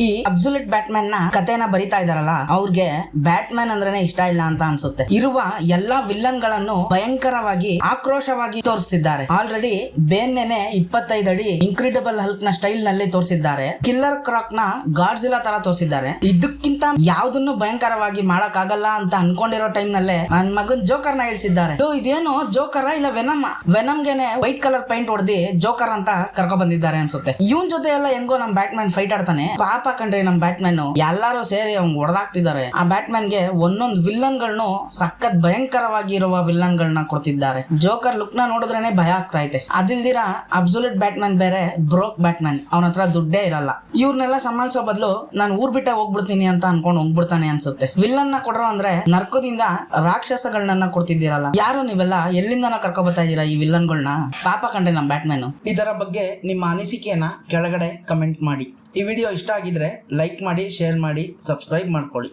ಈ absolute Batman ನ ಕಥೆನ ಬರಿತಾ ಇದಾರಲ್ಲ ಅವ್ರಿಗೆ ಬ್ಯಾಟ್ಮನ್ ಅಂದ್ರೇನೆ ಇಷ್ಟ ಇಲ್ಲ ಅಂತ ಅನ್ಸುತ್ತೆ. ಇರುವ ಎಲ್ಲಾ ವಿಲ್ಲನ್ ಗಳನ್ನು ಭಯಂಕರವಾಗಿ ಆಕ್ರೋಶವಾಗಿ ತೋರಿಸ್ತಿದ್ದಾರೆ. ಆಲ್ರೆಡಿ ಬೇನ್ನೆನೆ 25 ಅಡಿ ಇನ್ಕ್ರೆಡಿಬಲ್ ಹಲ್ಕ್ ನ ಸ್ಟೈಲ್ ನಲ್ಲಿ ತೋರಿಸಿದ್ದಾರೆ. ಕಿಲ್ಲರ್ ಕ್ರಾಕ್ ನ ಗಾಡ್ಜಿಲಾ ತರ ತೋರಿಸಿದ್ದಾರೆ. ಇದಕ್ಕಿಂತ ಯಾವ್ದನ್ನು ಭಯಂಕರವಾಗಿ ಮಾಡಕ್ ಆಗಲ್ಲ ಅಂತ ಅನ್ಕೊಂಡಿರೋ ಟೈಮ್ ನಲ್ಲೇ ನನ್ ಮಗನ್ ಜೋಕರ್ ನ ಇಳಿಸಿದ್ದಾರೆ. ಇದೇನು ಜೋಕರ್ ಇಲ್ಲ ವೆನಮ್ ಗೆನೆ ವೈಟ್ ಕಲರ್ ಪೈಂಟ್ ಹೊಡೆದಿ ಜೋಕರ್ ಅಂತ ಕರ್ಕೊ ಬಂದಿದ್ದಾರೆ ಅನ್ಸುತ್ತೆ. ಇವನ್ ಜೊತೆ ಎಲ್ಲ ಹೆಂಗೋ ನಮ್ ಬ್ಯಾಟ್ಮನ್ ಫೈಟ್ ಆಡ್ತಾನೆ. ಪಾಪ ಕಂಡ್ರಿ ನಮ್ ಬ್ಯಾಟ್ಮನ್ ಎಲ್ಲಾರು ಸೇರಿ ಅವ್ನ್ ಹೊಡೆದಾಕ್ತಿದ್ದಾರೆ. ಆ ಬ್ಯಾಟ್ಮನ್ ಗೆ ಒಂದೊಂದು ವಿಲ್ಲನ್ ಗಳನ್ನು ಸಖತ್ ಭಯಂಕರವಾಗಿ ಇರುವ ವಿಲ್ಲನ್ ಗಳನ್ನ ಕೊಡ್ತಿದ್ದಾರೆ. ಜೋಕರ್ ಲುಕ್ ನ ನೋಡಿದ್ರೇನೆ ಭಯ ಆಗ್ತಾ ಐತೆ. ಅದಿಲ್ದಿರ ಅಬ್ಸಲ್ಯೂಟ್ ಬ್ಯಾಟ್ಮನ್ ಬೇರೆ ಬ್ರೋಕ್ ಬ್ಯಾಟ್ಮನ್, ಅವನ ಹತ್ರ ದುಡ್ಡೇ ಇರಲ್ಲ. ಇವ್ರನ್ನೆಲ್ಲ ಸಂಭಾಳಿಸೋ ಬದಲು ನಾನು ಊರ್ ಬಿಟ್ಟೆ ಹೋಗ್ಬಿಡ್ತೀನಿ ಅಂತ ಅನ್ಕೊಂಡು ಹೋಗ್ಬಿಡ್ತಾನೆ ಅನ್ಸುತ್ತೆ. ವಿಲ್ಲನ್ ನ ಕೊಡ್ರೋ ಅಂದ್ರೆ ನರ್ಕದಿಂದ ರಾಕ್ಷಸಗಳನ್ನ ಕೊಡ್ತಿದ್ದೀರಲ್ಲ, ಯಾರು ನೀವೆಲ್ಲ ಎಲ್ಲಿಂದನ ಕರ್ಕೊ ಬರ್ತಾ ಇದೀರಾ ಈ ವಿಲ್ಲನ್ ಗಳನ್ನ? ಪಾಪ ಕಂಡ್ರೆ ನಮ್ ಬ್ಯಾಟ್ಮನ್. ಇದರ ಬಗ್ಗೆ ನಿಮ್ಮ ಅನಿಸಿಕೆಯನ್ನ ಕೆಳಗಡೆ ಕಮೆಂಟ್ ಮಾಡಿ. ಈ ವಿಡಿಯೋ ಇಷ್ಟ ಆಗಿದ್ರೆ ಲೈಕ್ ಮಾಡಿ, ಶೇರ್ ಮಾಡಿ, ಸಬ್ಸ್ಕ್ರೈಬ್ ಮಾಡ್ಕೊಳ್ಳಿ.